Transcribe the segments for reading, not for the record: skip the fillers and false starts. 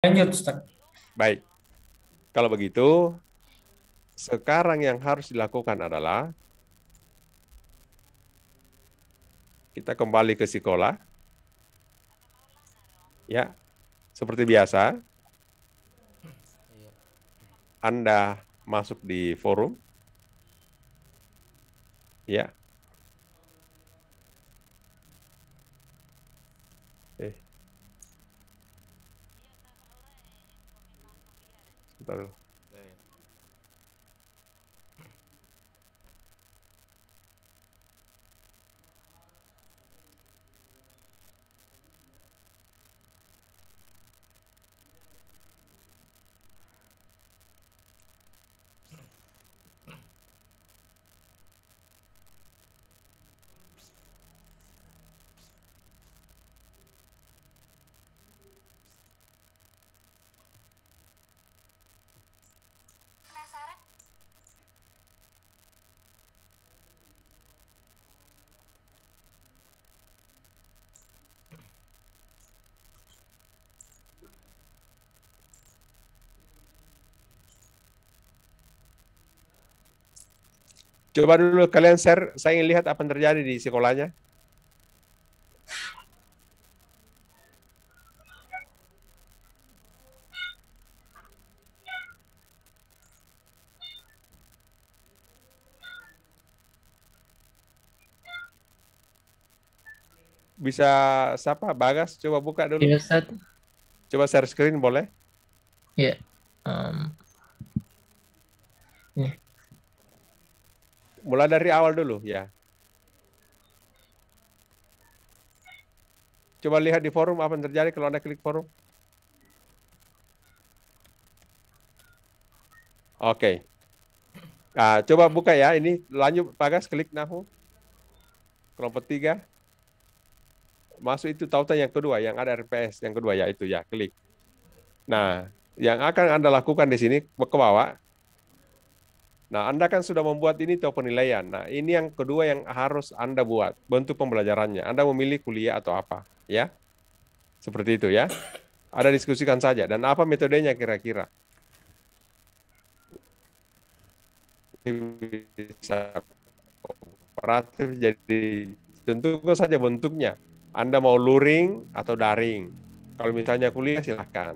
Lanjut, Ustaz. Baik, kalau begitu, sekarang yang harus dilakukan adalah kita kembali ke sekolah, ya, seperti biasa. Anda masuk di forum, ya. Eh, sebentar dulu. Coba dulu kalian share, saya ingin lihat apa yang terjadi di sekolahnya. Bisa siapa? Bagas, coba buka dulu. Ya, Ustaz. Coba share screen boleh? Ya. em, ini. Mulai dari awal dulu, ya. Coba lihat di forum apa yang terjadi kalau Anda klik forum. Oke. Nah, coba buka ya. Ini lanjut Bagas, klik Nahu. Kelompok 3. Masuk itu tautan yang kedua, yang ada RPS yang kedua ya itu ya, klik. Nah, yang akan Anda lakukan di sini ke bawah. Nah, Anda kan sudah membuat ini tahu penilaian. Nah, ini yang kedua yang harus Anda buat, bentuk pembelajarannya. Anda memilih kuliah atau apa, ya? Seperti itu ya. Ada diskusikan saja dan apa metodenya kira-kira. Ini bisa kooperatif jadi tentukan saja bentuknya. Anda mau luring atau daring. Kalau misalnya kuliah silahkan.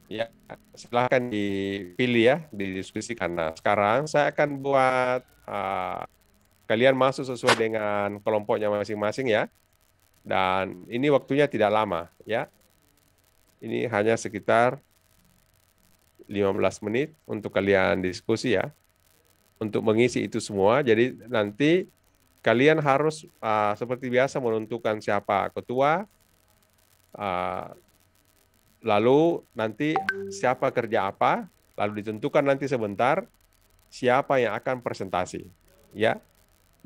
Ya, silahkan dipilih ya, didiskusikan. Nah, sekarang saya akan buat kalian masuk sesuai dengan kelompoknya masing-masing ya. Dan ini waktunya tidak lama ya. Ini hanya sekitar 15 menit untuk kalian diskusi ya. Untuk mengisi itu semua. Jadi nanti kalian harus seperti biasa menentukan siapa ketua, uh, lalu nanti siapa kerja apa, lalu ditentukan nanti sebentar siapa yang akan presentasi. Ya,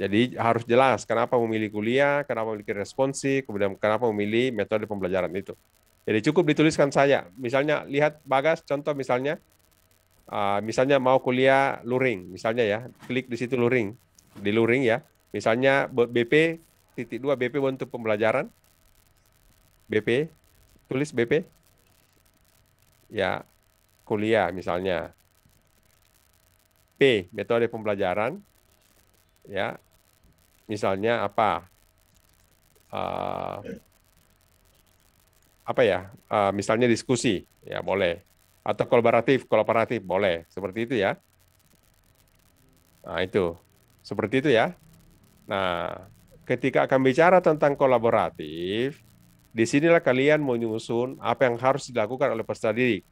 jadi harus jelas kenapa memilih kuliah, kenapa memilih responsif, kemudian kenapa memilih metode pembelajaran itu. Jadi cukup dituliskan saja. Misalnya lihat Bagas, contoh misalnya mau kuliah luring, misalnya ya, klik di situ luring, di luring ya. Misalnya BP titik 2 BP untuk pembelajaran, BP, tulis BP, ya kuliah misalnya. P metode pembelajaran, ya misalnya Uh, apa ya? Misalnya diskusi, ya boleh. Atau kolaboratif, kooperatif boleh. Seperti itu ya. Nah, itu. Seperti itu ya. Nah, ketika akan bicara tentang kolaboratif, disinilah kalian menyusun apa yang harus dilakukan oleh peserta didik.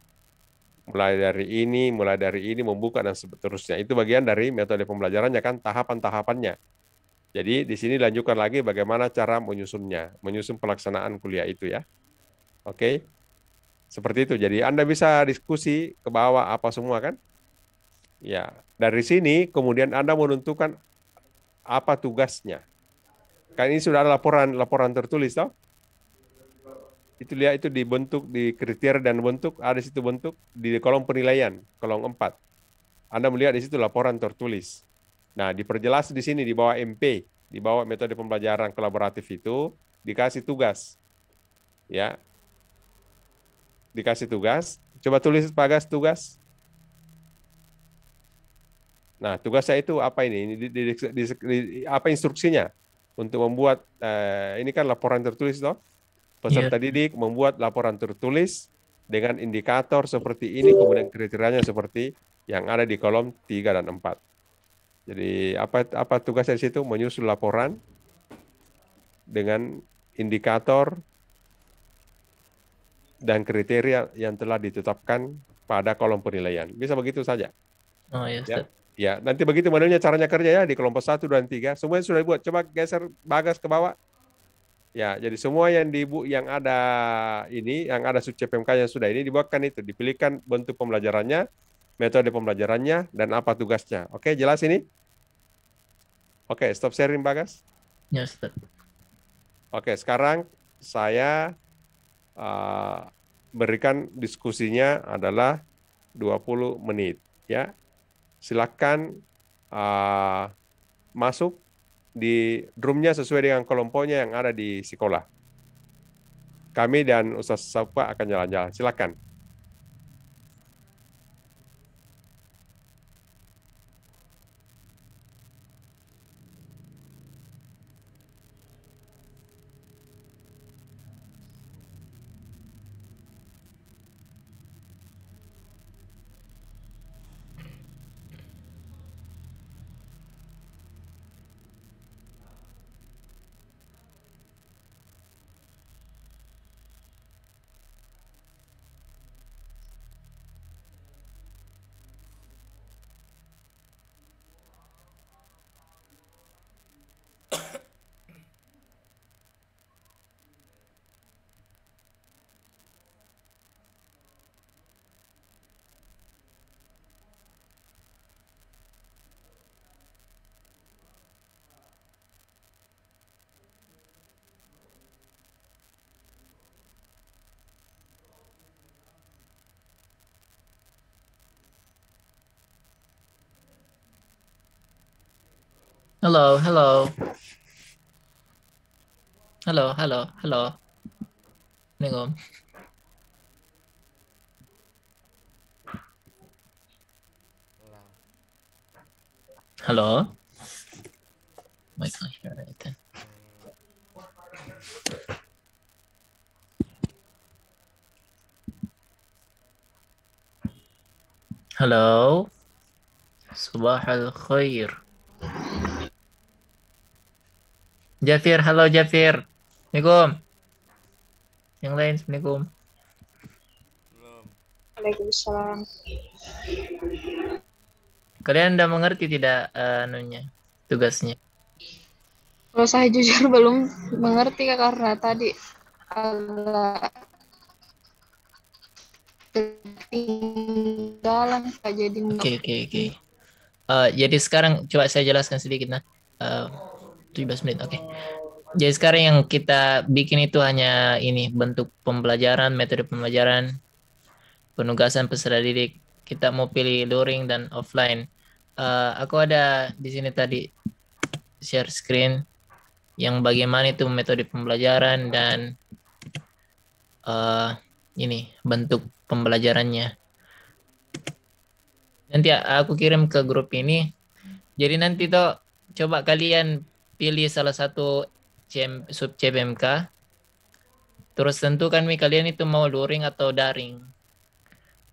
Mulai dari ini membuka dan seterusnya. Itu bagian dari metode pembelajarannya kan tahapan-tahapannya. Jadi di sini lanjutkan lagi bagaimana cara menyusunnya, menyusun pelaksanaan kuliah itu ya. Oke, seperti itu. Jadi Anda bisa diskusi ke bawah apa semua kan? Ya, dari sini kemudian Anda menentukan apa tugasnya. Kan ini sudah ada laporan laporan tertulis toh? Itu lihat itu dibentuk di kriteria dan bentuk ada di situ bentuk di kolom penilaian, kolom 4. Anda melihat di situ laporan tertulis. Nah, diperjelas di sini di bawah MP, di bawah metode pembelajaran kolaboratif itu dikasih tugas. Ya, dikasih tugas. Coba tulis Bagas tugas. Nah, tugasnya itu apa ini? Apa instruksinya untuk membuat ini kan laporan tertulis toh? Iya. Peserta didik membuat laporan tertulis dengan indikator seperti ini, kemudian kriterianya seperti yang ada di kolom 3 dan 4. Jadi apa tugasnya di situ? Menyusun laporan dengan indikator dan kriteria yang telah ditetapkan pada kolom penilaian. Bisa begitu saja. Oh ya, Ya. Ustaz. Ya, nanti begitu modelnya caranya kerja ya di kelompok 1 dan 3. Semuanya sudah dibuat. Coba geser Bagas ke bawah. Ya, jadi semua yang ada ini, yang ada sub CPMK yang sudah ini dibuatkan itu, dipilihkan bentuk pembelajarannya, metode pembelajarannya, dan apa tugasnya. Oke, jelas ini? Oke, stop sharing Bagas. Ya, Ustaz. Oke, sekarang saya berikan diskusinya adalah 20 menit. Ya, silakan masuk di roomnya sesuai dengan kelompoknya yang ada di sekolah. Kami dan Ustaz Safa akan jalan-jalan. Silakan. Halo, halo. Halo, halo, halo. Assalamualaikum. Halo. Mic share itu. Halo. Subah al-khair. Jafir, halo Jafir. Assalamualaikum. Yang lain, Assalamualaikum. Waalaikumsalam. Kalian udah mengerti tidak tugasnya? Kalau saya jujur belum mengerti Kak, karena tadi agak ketinggalan Kak, jadi Oke, oke, oke. Jadi sekarang coba saya jelaskan sedikit nah. 17 menit, oke. Jadi sekarang yang kita bikin itu hanya ini bentuk pembelajaran, metode pembelajaran, penugasan peserta didik. Kita mau pilih luring dan offline. Aku ada di sini tadi share screen yang bagaimana itu metode pembelajaran dan ini bentuk pembelajarannya. Nanti aku kirim ke grup ini. Jadi nanti tuh coba kalian pilih salah satu sub CPMK. Terus tentukan kalian itu mau luring atau daring.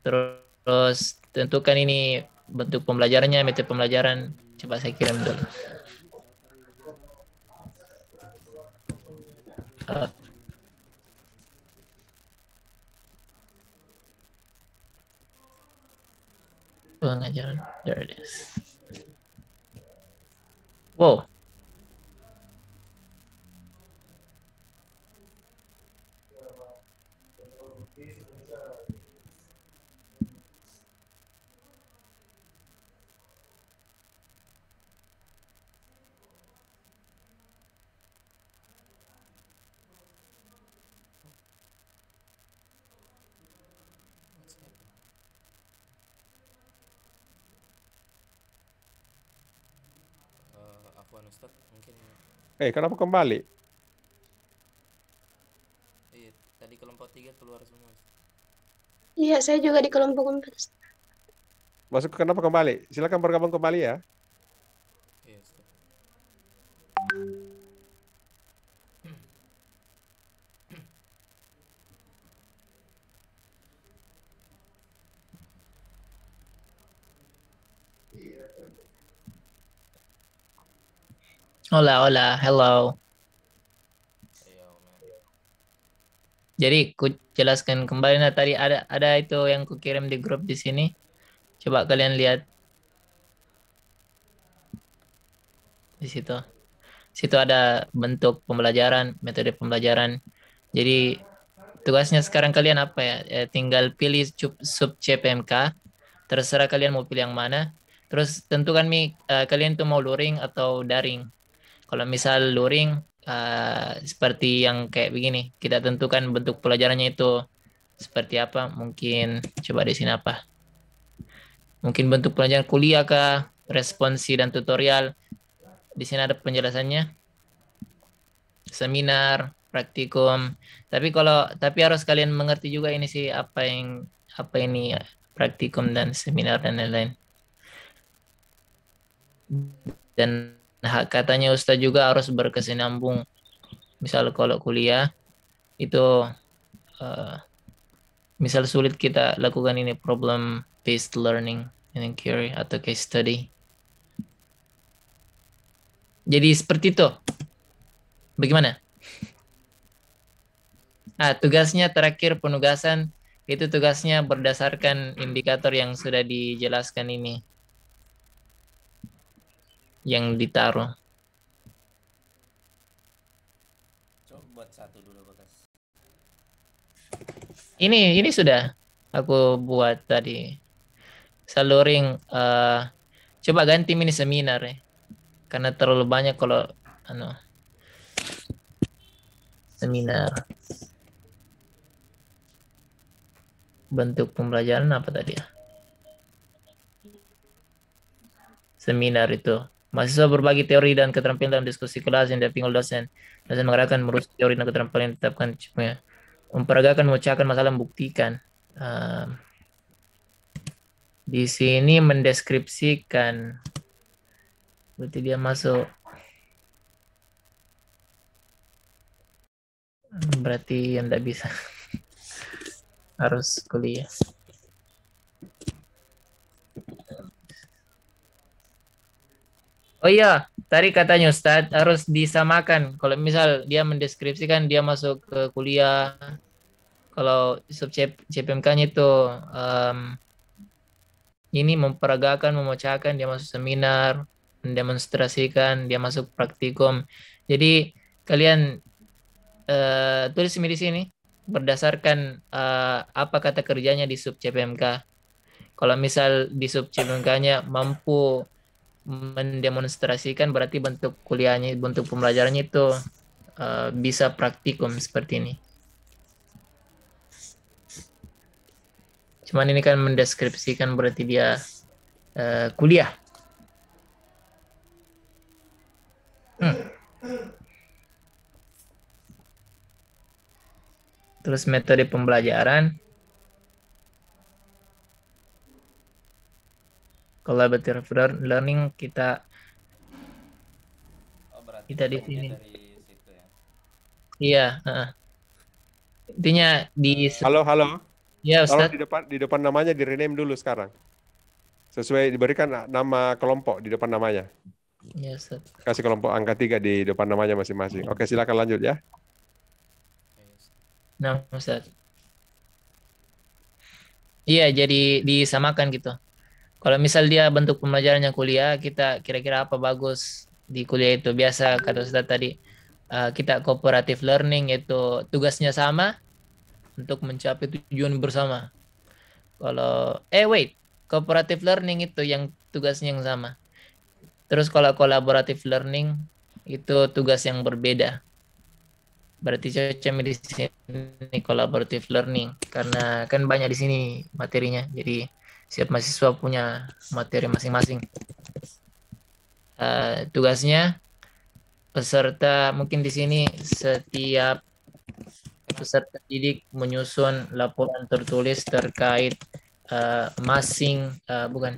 Terus tentukan ini bentuk pembelajarannya, metode pembelajaran. Coba saya kirim dulu. Pengajaran, there it is. Wow. Afwan Ustadz, mungkin Kenapa kembali? tadi kelompok 3 keluar semua Ustadz. Iya, saya juga di kelompok 4. Masuk kenapa kembali? Silakan bergabung kembali ya. Iya, Ustaz. Hola, hola, hello. Iya, man. Jadi ku jelaskan kembali. Nah, tadi ada itu yang ku kirim di grup di sini. Coba kalian lihat di situ. Situ ada bentuk pembelajaran, metode pembelajaran. Jadi tugasnya sekarang kalian apa ya? Tinggal pilih sub CPMK. Terserah kalian mau pilih yang mana. Terus tentukan kalian tuh mau luring atau daring. Kalau misal luring, seperti yang kayak begini, kita tentukan bentuk pelajarannya itu seperti apa. Mungkin coba di sini apa? Mungkin bentuk pelajaran kuliah kah, responsi dan tutorial. Di sini ada penjelasannya, seminar, praktikum. Tapi harus kalian mengerti juga ini sih apa ini ya, praktikum dan seminar dan lain-lain. Dan katanya Ustadz juga harus berkesinambung. Misal kalau kuliah itu misal sulit kita lakukan ini problem based learning and inquiry atau case study. Jadi seperti itu. Bagaimana? Tugasnya terakhir penugasan itu tugasnya berdasarkan indikator yang sudah dijelaskan ini. Yang ditaruh. Coba buat satu dulu, Bagas. Ini sudah aku buat tadi. Saluring coba ganti mini seminar ya. Karena terlalu banyak kalau seminar. Bentuk pembelajaran apa tadi ya? Seminar itu. Mahasiswa berbagi teori dan keterampilan dalam diskusi kelas yang didampingi oleh dosen. Dosen mengarahkan merus teori dan keterampilan yang ditetapkan. Memperagakan, memecahkan masalah, membuktikan. Di sini mendeskripsikan. Berarti dia masuk. Berarti yang tidak bisa. Harus kuliah. Oh iya, tadi katanya Ustadz harus disamakan. Kalau misal dia mendeskripsikan dia masuk ke kuliah, kalau sub CPMK-nya itu ini memperagakan, memecahkan, dia masuk seminar, mendemonstrasikan, dia masuk praktikum. Jadi kalian tulis di sini berdasarkan apa kata kerjanya di sub CPMK. Kalau misal di sub CPMK-nya mampu mendemonstrasikan, berarti bentuk kuliahnya, bentuk pembelajarannya itu bisa praktikum seperti ini. Cuman ini kan mendeskripsikan berarti dia kuliah. Terus metode pembelajaran. Collaborative learning kita di sini. Dari situ ya. Iya. Intinya di. Halo. Ya, Tolong Ustaz. di depan namanya di rename dulu sekarang. Sesuai diberikan nama kelompok di depan namanya. Ya, Ustaz. Kasih kelompok angka 3 di depan namanya masing-masing. Oke, silakan lanjut ya. Nah, Ustaz. Iya, jadi disamakan gitu. Kalau misal dia bentuk pembelajarannya kuliah, kita kira-kira apa bagus di kuliah itu. Biasa kata Ustaz tadi, kita cooperative learning itu tugasnya sama untuk mencapai tujuan bersama. Kalau cooperative learning itu yang tugasnya yang sama. Terus kalau collaborative learning itu tugas yang berbeda. Berarti cocok di sini collaborative learning karena kan banyak di sini materinya. Jadi setiap mahasiswa punya materi masing-masing. Tugasnya peserta mungkin di sini setiap peserta didik menyusun laporan tertulis terkait bukan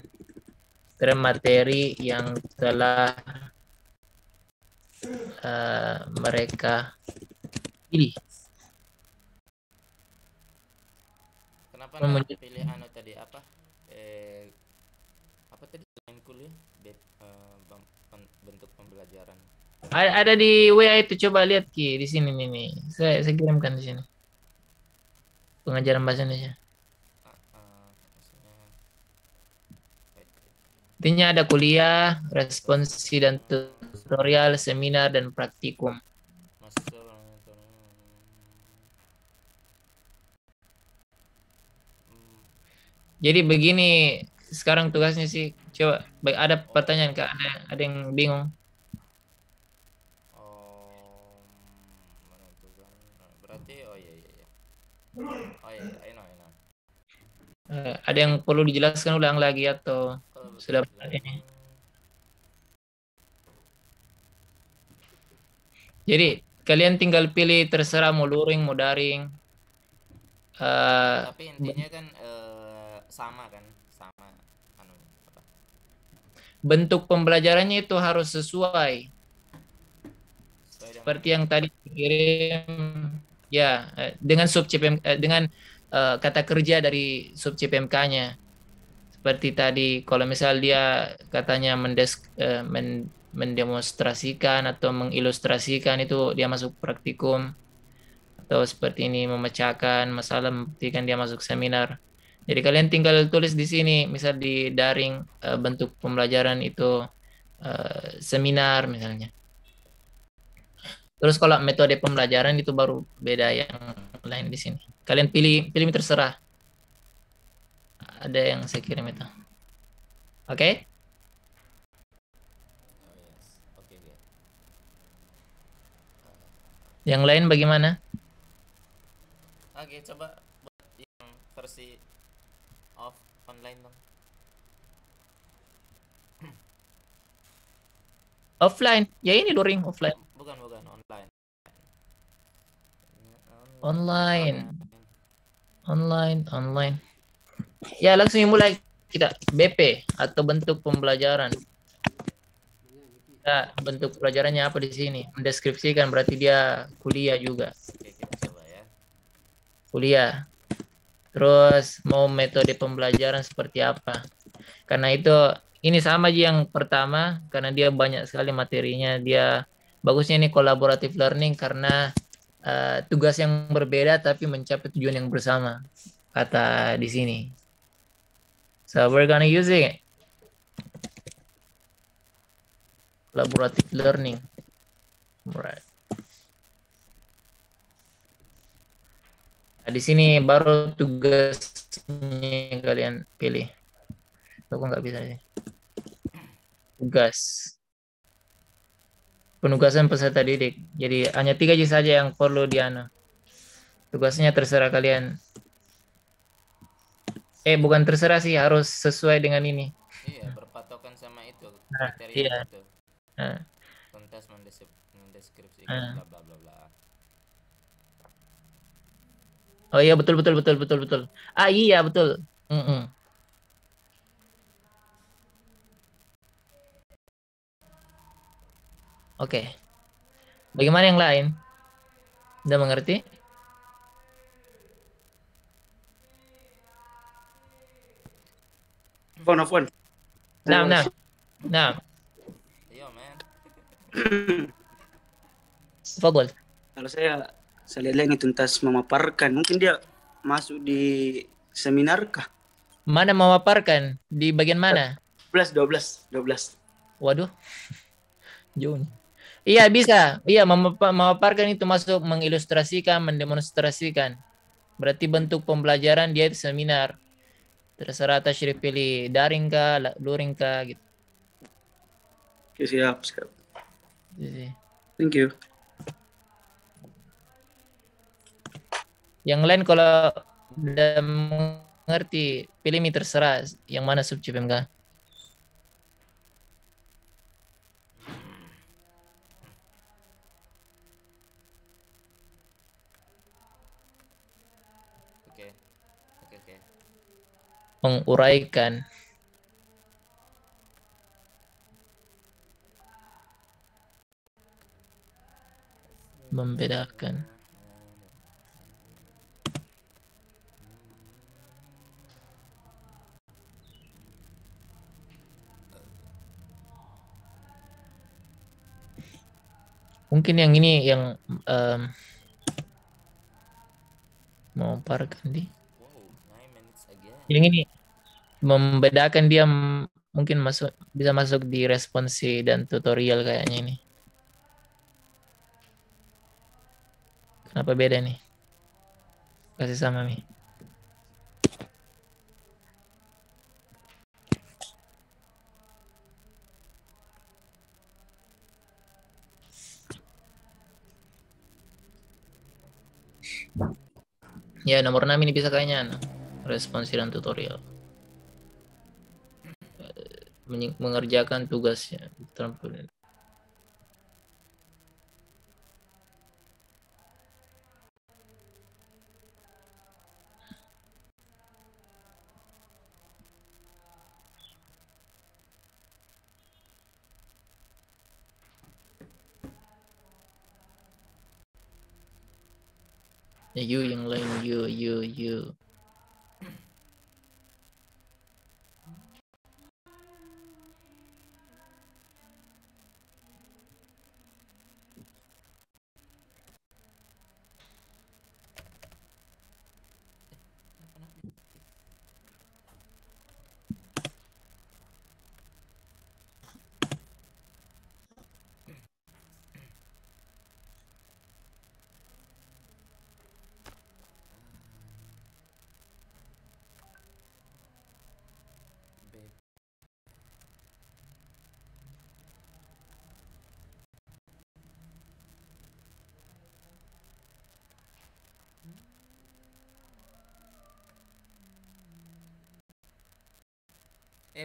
materi yang telah mereka pilih. Kenapa Men- nggak pilih anu tadi apa? Apa tadi selain kuliah? Bentuk pembelajaran. Ada di WA itu, coba lihat Ki di sini nih. Saya kirimkan di sini. Pengajaran bahasa Indonesia. Maksudnya Intinya ada kuliah, responsi dan tutorial, seminar dan praktikum. mahasiswa Jadi begini, sekarang tugasnya sih, coba ada pertanyaan Kak, ada yang bingung? menentukan berarti oh iya. Oh iya, I know. Ada yang perlu dijelaskan ulang lagi atau sudah ini? Jadi kalian tinggal pilih, terserah mau luring, mau daring. Tapi intinya kan sama kan, sama anu apa? Bentuk pembelajarannya itu harus sesuai. Seperti yang tadi dikirim, ya, dengan sub CPM, dengan kata kerja dari sub CPMK-nya. Seperti tadi, kalau misal dia katanya mendemonstrasikan atau mengilustrasikan, itu dia masuk praktikum. Atau seperti ini, memecahkan masalah, membuktikan, dia masuk seminar. Jadi kalian tinggal tulis di sini, misal di daring, bentuk pembelajaran itu seminar misalnya. Terus kalau metode pembelajaran itu baru beda yang lain di sini. Kalian pilih terserah. Ada yang saya kirim itu. Oke? Oke. Yang lain bagaimana? Oke, coba buat yang versi online dong. Offline. Ya ini luring offline. Bukan online. Online. Ya, langsung mulai kita BP atau bentuk pembelajaran. Ya, bentuk pelajarannya apa di sini? Mendeskripsikan, berarti dia kuliah juga. Oke, kita coba ya. Kuliah. Terus mau metode pembelajaran seperti apa? Karena itu ini sama aja yang pertama, karena dia banyak sekali materinya. Dia bagusnya ini collaborative learning karena tugas yang berbeda tapi mencapai tujuan yang bersama, kata di sini. So we're gonna use it. Collaborative learning. Right. Nah, di sini baru tugasnya kalian pilih. Aku nggak bisa sih. Tugas. Penugasan peserta didik. Jadi hanya 3 saja yang perlu diana. Tugasnya terserah kalian. Bukan terserah sih, harus sesuai dengan ini. Iya, berpatokan sama itu kriteria Iya. itu. Tuntas mendeskripsikan bla bla bla bla. Oh iya, betul. Iya betul. Oke. Bagaimana yang lain? Udah mengerti? Afwan. Nah. Iya, men. Fadol. Kalau saya lihat ini tuntas memaparkan, mungkin dia masuk di seminar kah? Mana memaparkan? Di bagian mana? 12. Waduh. Jauh nih. Iya bisa. Iya, memaparkan itu masuk mengilustrasikan, mendemonstrasikan. Berarti bentuk pembelajaran dia itu seminar. Terserah Tashrif pilih daring kah, luring kah gitu. Oke, siap. Jadi, Thank you. yang lain kalau udah mengerti, pilih terserah yang mana sub CPMK. menguraikan, membedakan. Mungkin yang ini yang memaparkan di. Wow, 9 minutes again. Yang ini membedakan dia mungkin bisa masuk di responsi dan tutorial kayaknya ini. Kenapa beda nih? Kasih sama nih. Ya, nomor 6 ini bisa kayaknya responsi dan tutorial. Mengerjakan tugasnya. Ya, you yang lain, you.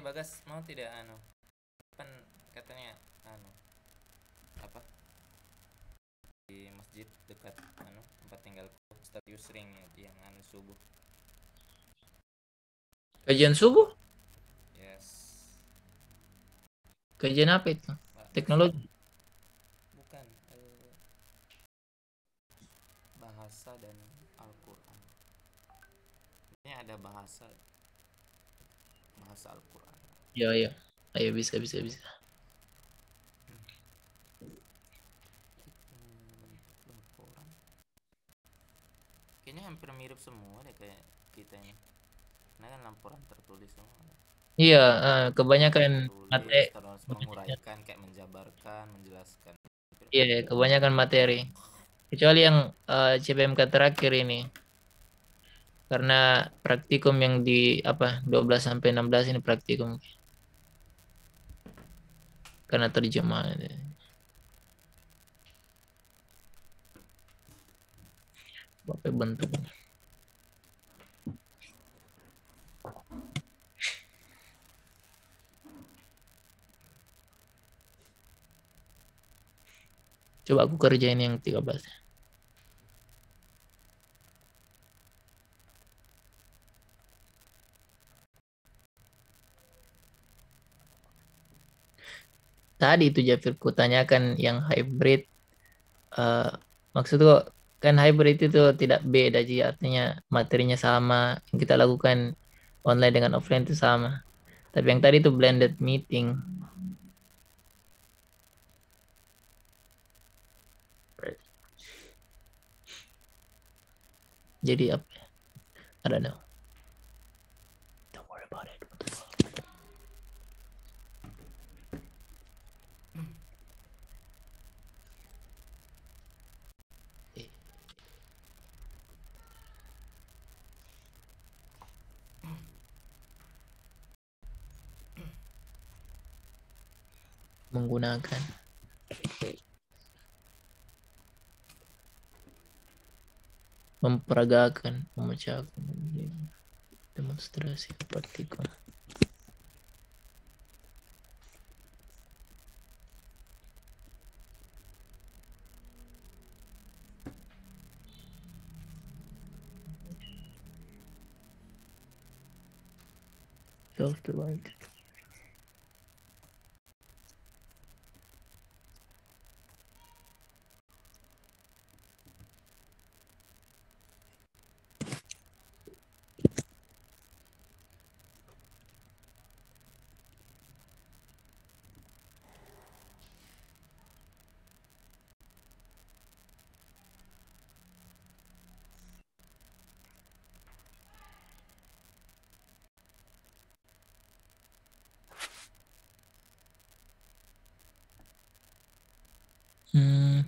Bagas, mau tidak kan katanya apa di masjid dekat tempat tinggalku Ustadz Yusring ya, yang subuh. Kajian subuh? Yes. Kajian apa itu? Teknologi? Bukan, bahasa dan Al-Quran. Ini ada bahasa Al-Quran. Ya, ayo bisa. Laporan. Kayaknya hampir mirip semua deh kayak kita ini. Karena kan laporan tertulis semua. Iya, kebanyakan materi. Terus menguraikan, kayak menjabarkan, menjelaskan. Iya, kebanyakan materi. Kecuali yang CPMK terakhir ini. Karena praktikum yang di 12 sampai 16 ini praktikum. Karena terjemahan. Apa bentuknya? Coba aku kerjain yang 13. Tadi itu Jafir ku tanyakan yang hybrid. Maksudku kan hybrid itu tidak beda, Ji. Artinya materinya sama. Yang kita lakukan online dengan offline itu sama. Tapi yang tadi itu blended meeting. Jadi apa? I don't know. Don't worry about it. Menggunakan memperagakan, memecahkan demonstrasi partikel. Betul banget. Hmm.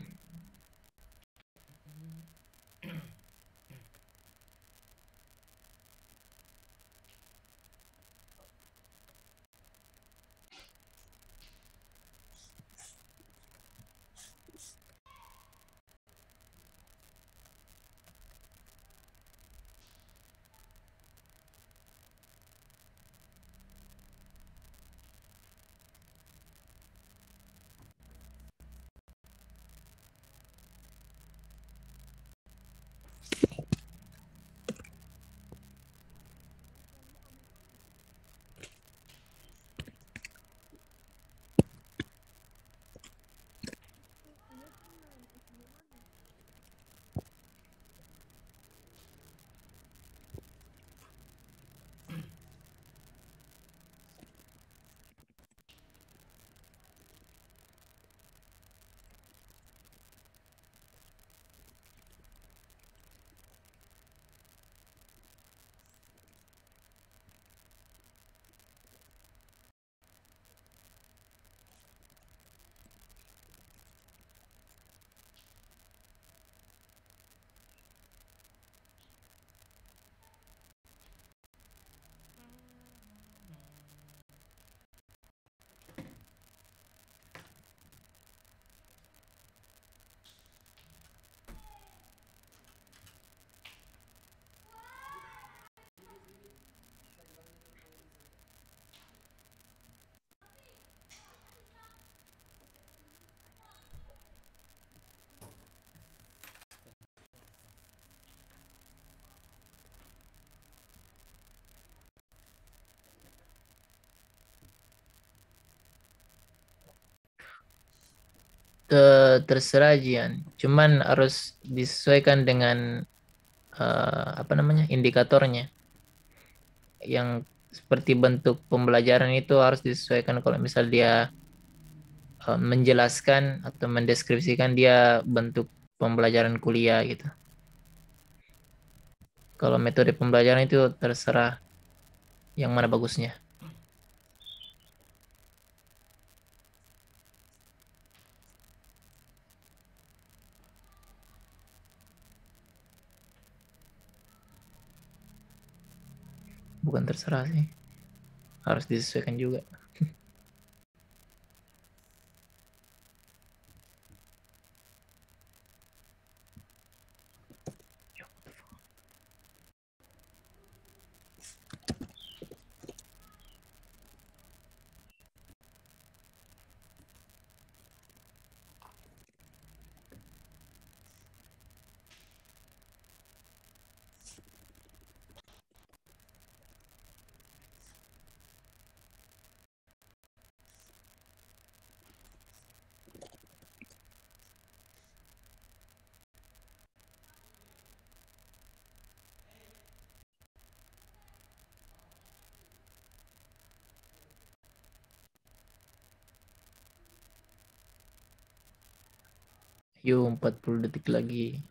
Terserah Jian. Cuman harus disesuaikan dengan apa namanya indikatornya. Yang seperti bentuk pembelajaran itu harus disesuaikan. Kalau misal dia menjelaskan atau mendeskripsikan dia bentuk pembelajaran kuliah gitu. Kalau metode pembelajaran itu terserah yang mana bagusnya. Bukan terserah sih. Harus disesuaikan juga. Yuk 40 detik lagi.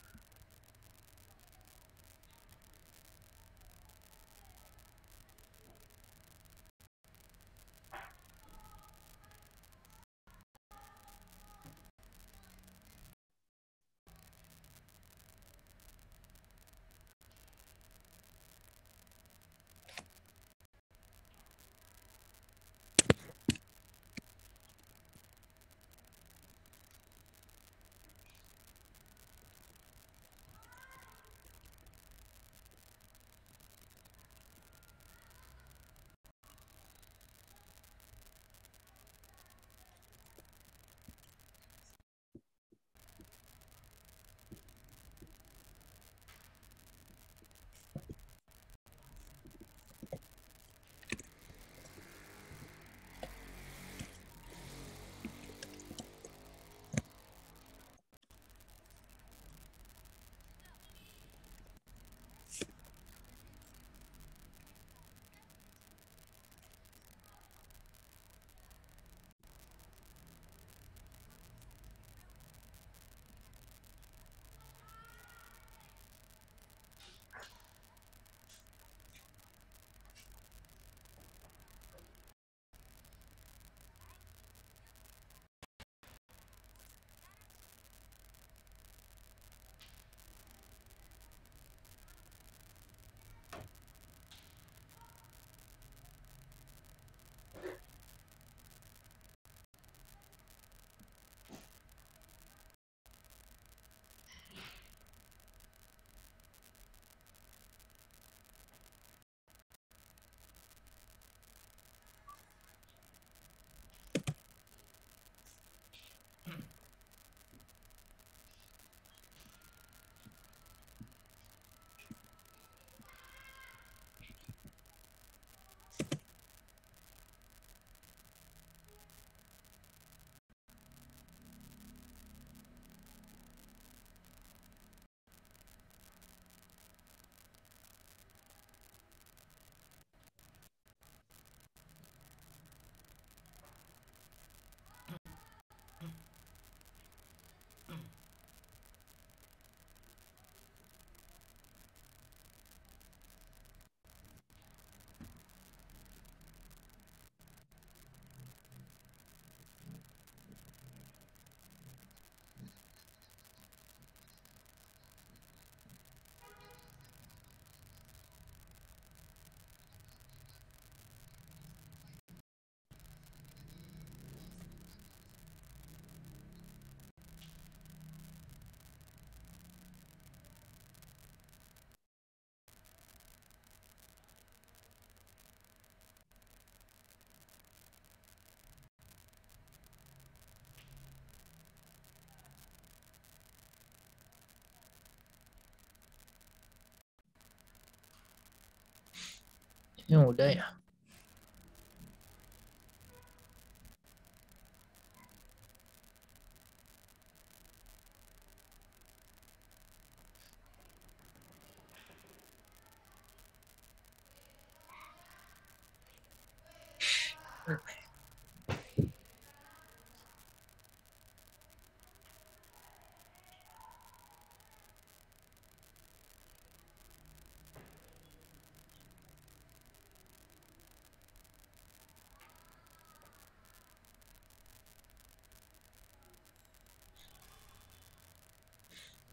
Ini udah ya.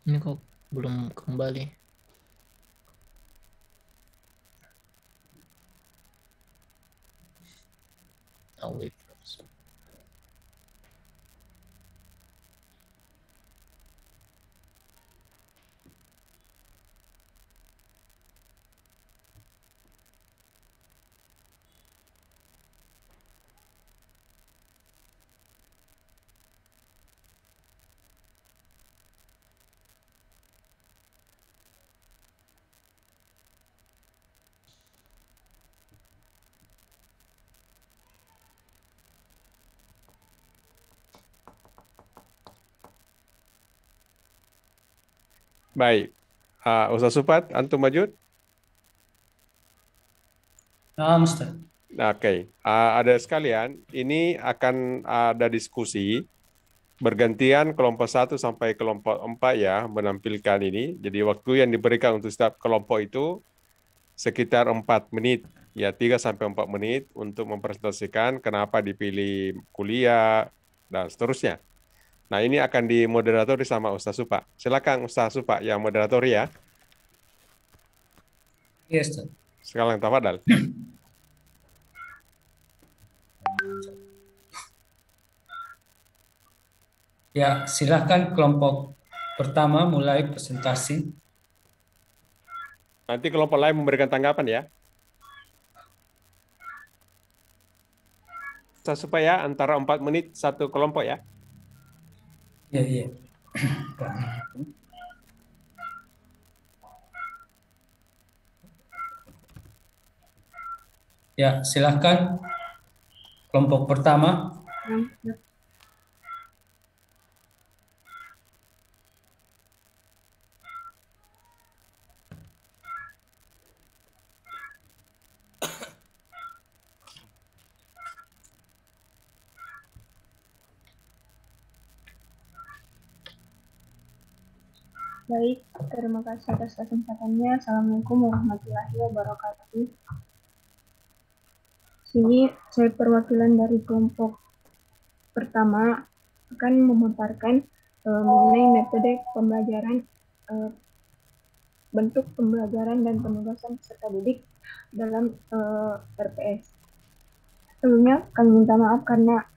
Ini kok belum kembali. Away from. Baik. Ustaz Supat, antum majud? Nah, Ustaz. Oke. Ada sekalian, ini akan ada diskusi bergantian kelompok 1 sampai kelompok 4 ya menampilkan ini. Jadi waktu yang diberikan untuk setiap kelompok itu sekitar 4 menit. Ya, 3 sampai 4 menit untuk mempresentasikan kenapa dipilih kuliah dan seterusnya. Nah, ini akan dimoderatori sama Ustaz Supa. Silakan Ustaz Supa yang moderatori ya. Iya, Ustaz. Sekarang tafadhal. Ya, silakan kelompok pertama mulai presentasi. Nanti kelompok lain memberikan tanggapan ya. Supaya antara 4 menit satu kelompok ya. Iya, iya. Ya, silakan kelompok pertama. Baik, terima kasih atas kesempatannya. Assalamualaikum warahmatullahi wabarakatuh. Sini saya perwakilan dari kelompok pertama akan memaparkan mengenai metode pembelajaran, bentuk pembelajaran dan penugasan peserta didik dalam RPS. Sebelumnya kami minta maaf karena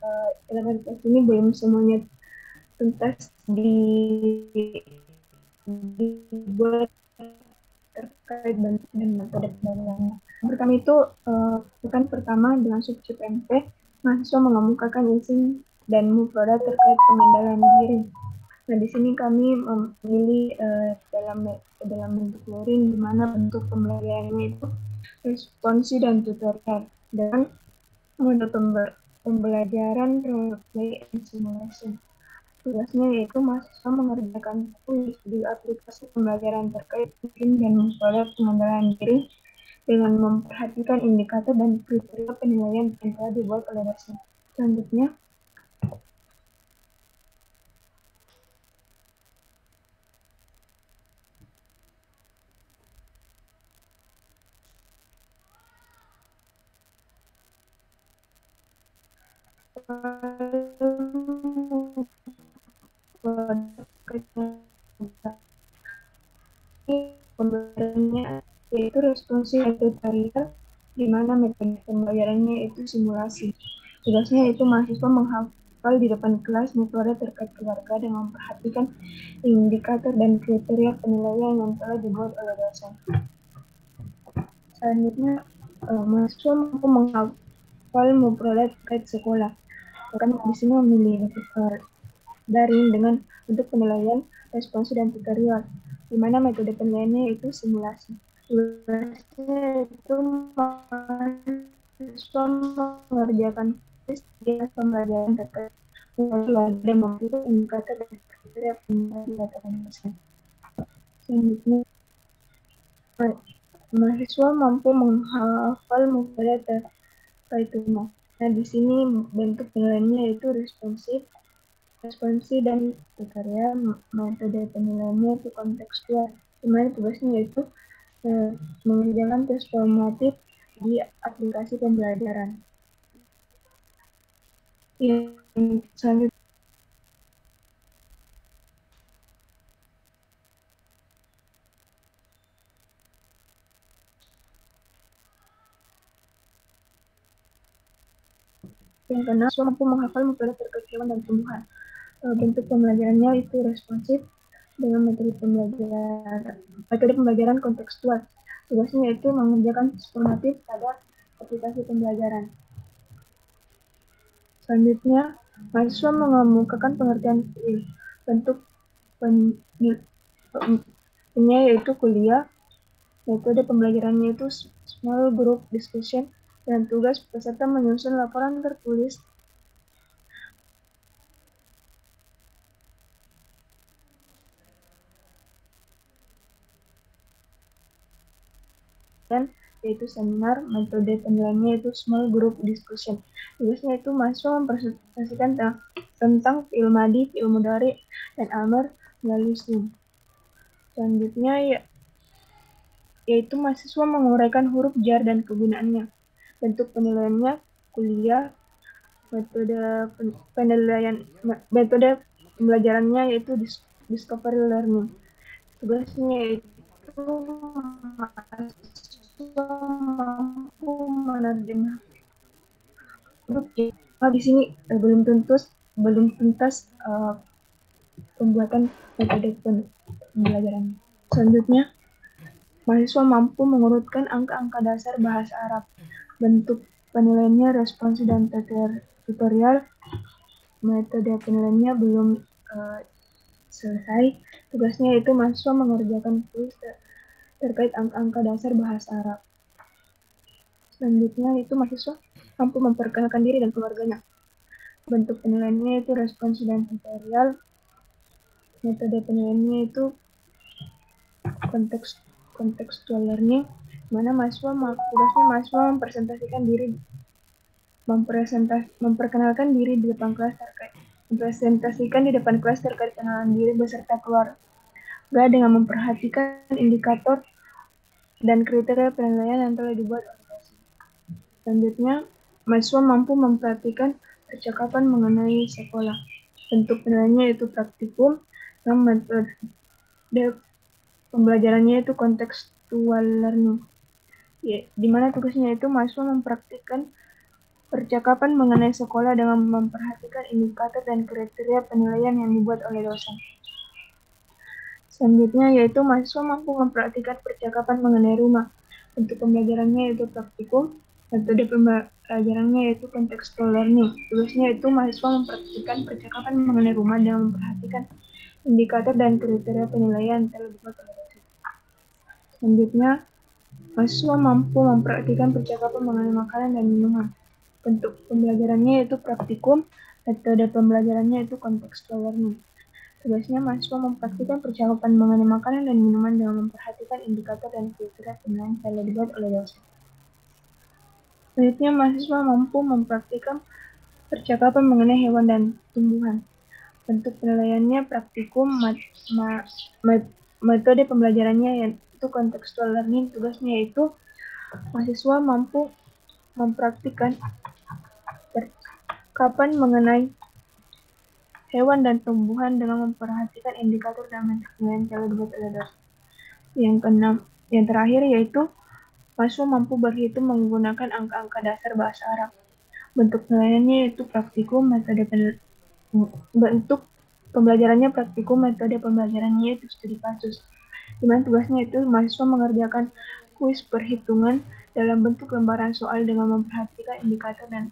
dalam RPS ini belum semuanya tuntas dibuat terkait bentuk dan metode pembelajarannya. Pertama itu pekan pertama dengan subsub MP, mahasiswa mengemukakan izin dan mufradat terkait pengendalian diri. Nah, di sini kami memilih dalam bentuk luring, di mana bentuk pembelajarannya itu responsi dan tutorial, dan mode pembelajaran role play and simulation. Tugasnya yaitu mahasiswa mengerjakan tugas di aplikasi pembelajaran terkait izin dan mufradat pengendalian diri dengan memperhatikan indikator dan kriteria penilaian yang telah dibuat oleh dosen. Selanjutnya, pembelajarannya yaitu responsi dan tutorial, di mana metode pembelajarannya itu simulasi. Tugasnya yaitu mahasiswa menghafal di depan kelas mufradat terkait keluarga dan memperhatikan indikator dan kriteria penilaian yang telah dibuat oleh dosen. Selanjutnya, mahasiswa mampu menghafal mufradat terkait sekolah. Kami di sini memilih daring dengan bentuk penilaian, responsi dan tutorial, di mana metode penilaiannya itu simulasi. Tugasnya itu mahasiswa mengerjakan tes di pembelajaran terkait dan itu indikator dan kriteria penilaian. Selanjutnya, mahasiswa mampu menghafal mubtada terkait rumah. Nah, di sini bentuk penilaiannya yaitu responsi dan kriteria. Metode penilaiannya itu kontekstual. Dimana tugasnya yaitu mengerjakan tes formatif di aplikasi pembelajaran. Yang selanjutnya, yang keenam, mahasiswa mampu menghafal mubtada terkait hewan dan tumbuhan. Bentuk pembelajarannya itu responsif dengan metode pembelajaran kontekstual. Tugasnya yaitu mengerjakan tes formatif pada aplikasi pembelajaran. Selanjutnya, mahasiswa mengemukakan pengertian bentuk penilaiannya yaitu kuliah. Metode pembelajarannya itu small group discussion, dan tugas peserta menyusun laporan tertulis yaitu seminar. Metode penilaiannya itu small group discussion. Tugasnya itu mahasiswa mempresentasikan tentang fi'il madi, fi'il mudhari, dan amar melalui Zoom. Selanjutnya yaitu mahasiswa menguraikan huruf jar dan kegunaannya. Bentuk penilaiannya kuliah. Metode pembelajarannya yaitu discovery learning. Tugasnya yaitu mahasiswa mampu menerjemah huruf jar. Di sini belum tuntas pembuatan metode pembelajaran. Selanjutnya, mahasiswa mampu mengurutkan angka-angka dasar bahasa Arab. Bentuk penilaiannya responsi dan tutorial. Metode penilaiannya belum selesai. Tugasnya yaitu mahasiswa mengerjakan kuis terkait angka-angka dasar bahasa Arab. Selanjutnya itu mahasiswa mampu memperkenalkan diri dan keluarganya. Bentuk penilaiannya itu responsi dan tutorial. Metode penilaiannya itu contextual learning, mana tugasnya mahasiswa memperkenalkan diri di depan kelas terkait kenalan diri beserta keluarga dengan memperhatikan indikator dan kriteria penilaian yang telah dibuat oleh dosen. Selanjutnya, mahasiswa mampu mempraktikkan percakapan mengenai sekolah. Bentuk penilaiannya itu praktikum, dan metode pembelajarannya itu contextual learning, di mana tugasnya itu mahasiswa mempraktikkan percakapan mengenai sekolah dengan memperhatikan indikator dan kriteria penilaian yang dibuat oleh dosen. Selanjutnya yaitu mahasiswa mampu mempraktikkan percakapan mengenai rumah. Bentuk pembelajarannya yaitu praktikum. Metode pembelajarannya yaitu contextual learning. Tugasnya itu mahasiswa mempraktikkan percakapan mengenai rumah dengan memperhatikan indikator dan kriteria penilaian yang telah dibuat oleh dosen. Selanjutnya, mahasiswa mampu mempraktikkan percakapan mengenai makanan dan minuman. Bentuk pembelajarannya yaitu praktikum. Metode pembelajarannya itu contextual learning. Tugasnya mahasiswa mempraktikkan percakapan mengenai makanan dan minuman dengan memperhatikan indikator dan kriteria penilaian yang telah dibuat oleh dosen. Selanjutnya, mahasiswa mampu mempraktikkan percakapan mengenai hewan dan tumbuhan. Bentuk penilaiannya praktikum. Metode pembelajarannya yaitu contextual learning. Tugasnya yaitu mahasiswa mampu mempraktikkan percakapan mengenai hewan dan tumbuhan dengan memperhatikan indikator dan metode penilaian yang telah dibuat oleh dosen. Yang terakhir yaitu mahasiswa mampu berhitung menggunakan angka-angka dasar bahasa Arab. Bentuk penilaiannya yaitu praktikum. Bentuk pembelajarannya praktikum. Metode pembelajarannya yaitu studi kasus, di mana tugasnya itu mahasiswa mengerjakan kuis perhitungan dalam bentuk lembaran soal dengan memperhatikan indikator dan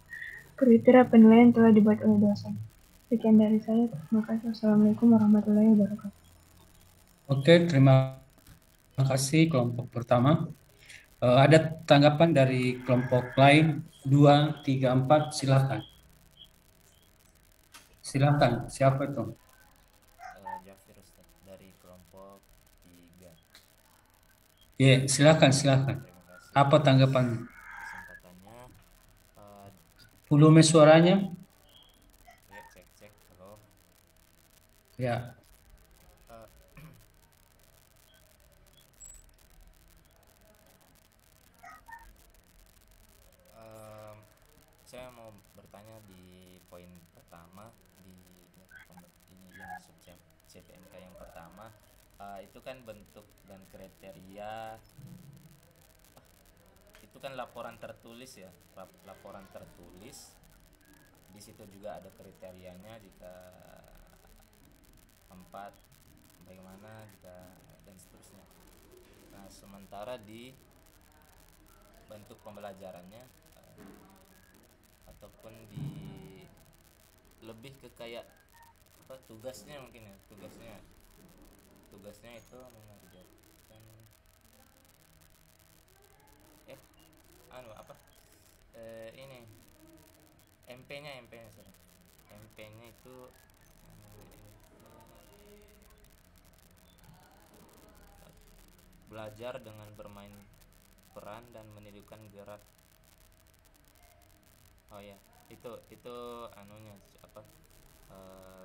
kriteria penilaian yang telah dibuat oleh dosen. Sekian dari saya. Terima kasih. Wassalamualaikum warahmatullahi wabarakatuh. Oke, terima Terima kasih kelompok pertama. Ada tanggapan dari kelompok lain? 2, 3, 4, silakan. Silakan, siapa itu? Jafir Ustaz dari kelompok 3. Ya, silakan. Terima kasih Apa atas tanggapannya? kesempatannya. Volume suaranya? Ya, cek. Halo. Ya. Eh, em, saya mau bertanya di poin pertama di ini yang masuk CPNK yang pertama. Itu kan bentuk dan kriteria, itu kan laporan tertulis ya, laporan tertulis. Di situ juga ada kriterianya, jika 4 bagaimana, jika dan seterusnya. Nah, sementara di bentuk pembelajarannya ataupun di lebih ke kayak apa, tugasnya mungkin ya, tugasnya itu mengerjakan ini MP-nya sorry. MP-nya itu belajar dengan bermain peran dan menirukan gerak. Oh ya, itu anunya apa,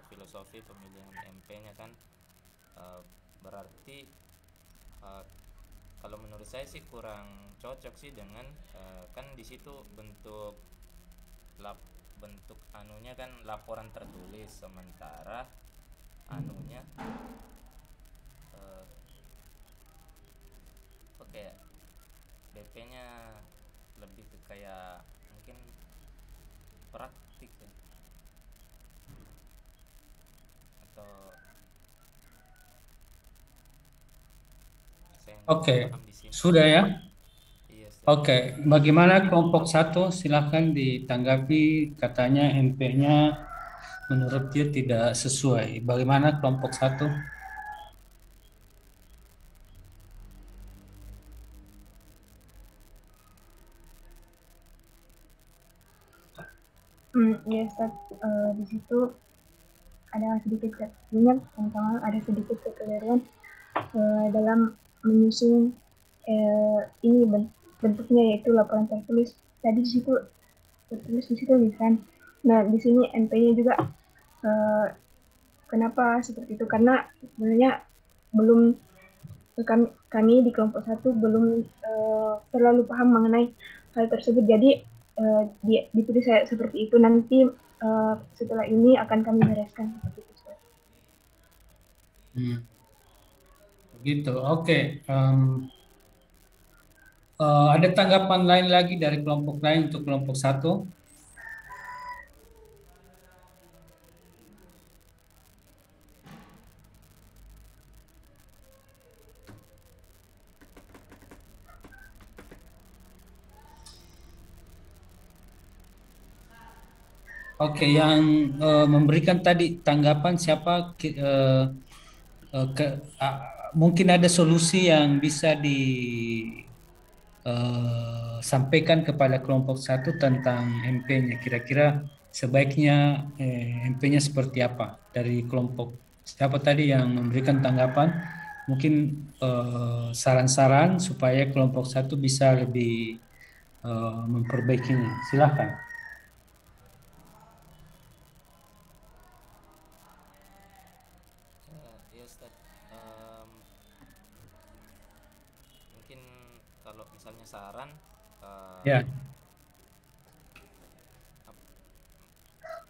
filosofi pemilihan MP-nya kan, berarti kalau menurut saya sih kurang cocok sih dengan kan di situ bentuk anunya kan laporan tertulis, sementara anunya kayak BP-nya lebih ke kayak mungkin praktik ya, atau saya Oke, paham di sini. sudah ya? Iya, Oke, bagaimana kelompok 1? Silahkan ditanggapi, katanya MP-nya menurut dia tidak sesuai. Bagaimana kelompok 1? Ya, Ustaz, di situ ada sedikit ada sedikit kekeliruan dalam menyusun ini bentuknya, yaitu laporan tertulis. Tadi di situ tertulis di situ lisan. Nah, di sini MP-nya juga kenapa seperti itu? Karena sebenarnya belum kami di kelompok 1 belum terlalu paham mengenai hal tersebut. Jadi ditulis saya seperti itu. Nanti setelah ini akan kami bereskan seperti itu. Begitu. Oke. Ada tanggapan lain lagi dari kelompok lain untuk kelompok 1? Oke, yang memberikan tadi tanggapan siapa? Mungkin ada solusi yang bisa disampaikan kepada kelompok 1 tentang MP-nya. Kira-kira sebaiknya MP-nya seperti apa dari kelompok? Siapa tadi yang memberikan tanggapan? Mungkin saran-saran supaya kelompok 1 bisa lebih memperbaikinya. Silakan. Ya Ustaz, mungkin kalau misalnya saran, Ya.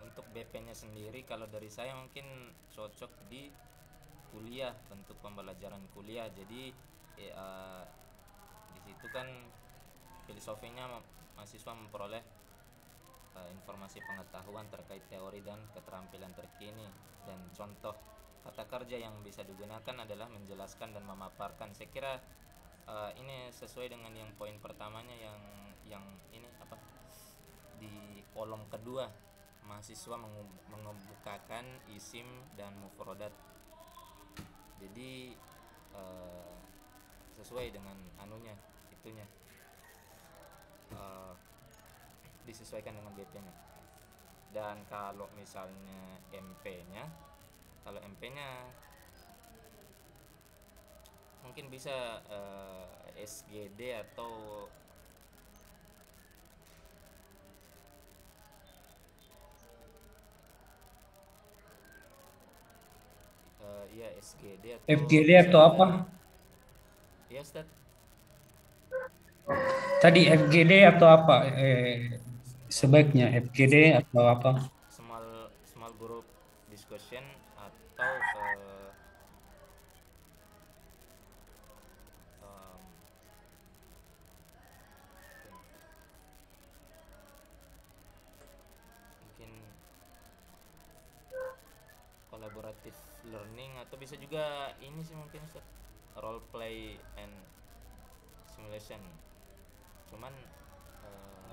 untuk BP-nya sendiri kalau dari saya mungkin cocok di kuliah, bentuk pembelajaran kuliah. Jadi di situ kan filosofinya mahasiswa memperoleh informasi pengetahuan terkait teori dan keterampilan terkini, dan contoh kata kerja yang bisa digunakan adalah menjelaskan dan memaparkan. Saya kira ini sesuai dengan yang poin pertamanya, yang ini apa, di kolom kedua, mahasiswa mengemukakan isim dan mufrodat. Jadi sesuai dengan anunya, itunya. Disesuaikan dengan BP-nya. Dan kalau misalnya MP-nya, mungkin bisa SGD atau ya SGD atau FGD atau apa? Ya, Ustaz. Tadi FGD atau apa? Sebaiknya FGD atau apa? Small group discussion atau mungkin collaborative learning, atau bisa juga ini sih mungkin Ustaz, role play and simulation. Cuman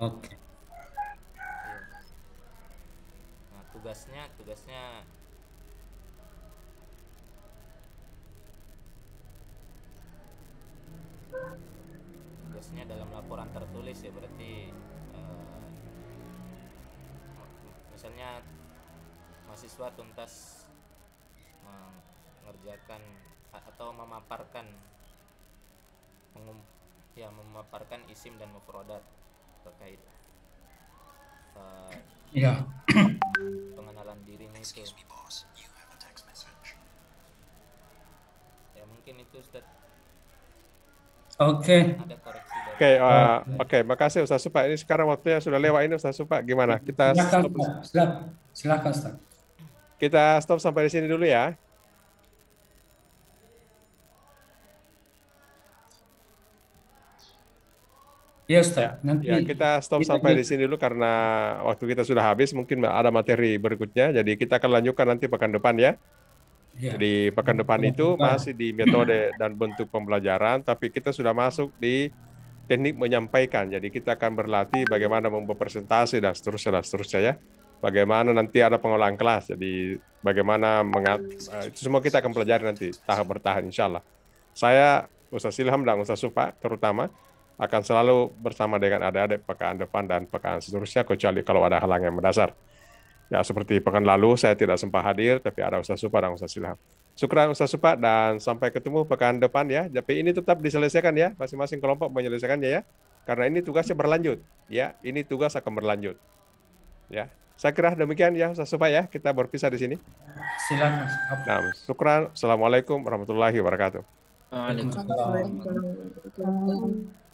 Oke. iya. Nah, tugasnya dalam laporan tertulis ya, berarti misalnya mahasiswa tuntas mengerjakan atau memaparkan isim dan mufradat terkait Ya. pengenalan dirinya itu. Ya mungkin itu Ustaz. Oke. Ada koreksi dari Oke, makasih Ustaz Supa. Ini sekarang waktunya sudah lewat ini Ustaz Supa. Gimana? Kita Silakan Ustaz. kita stop sampai di sini dulu ya. Ya Ustaz. Nanti Ya, kita stop sampai di sini dulu karena waktu kita sudah habis. Mungkin ada materi berikutnya. Jadi kita akan lanjutkan nanti pekan depan ya. Ya. Jadi pekan depan itu masih di metode dan bentuk pembelajaran, tapi kita sudah masuk di teknik menyampaikan. Jadi kita akan berlatih bagaimana membuat presentasi dan seterusnya ya. Bagaimana nanti ada pengolahan kelas. Jadi bagaimana itu semua kita akan pelajari nanti tahap bertahap insya Allah. Saya Ustaz Ilham dan Ustaz Supa terutama akan selalu bersama dengan adik-adik pekan depan dan pekan seterusnya, kecuali kalau ada halangan yang mendasar. Ya, seperti pekan lalu saya tidak sempat hadir, tapi ada Ustaz Supa dan Ustaz Ilham. Syukran Ustaz Supa, dan sampai ketemu pekan depan ya. Tapi ini tetap diselesaikan ya, masing-masing kelompok menyelesaikannya ya. Karena ini tugasnya berlanjut. Ya, ini tugas akan berlanjut. Ya, saya kira demikian ya Ustaz Supa ya. Kita berpisah di sini. silakan. Nah, syukran. Assalamualaikum warahmatullahi wabarakatuh. Waalaikumsalam. Waalaikumsalam.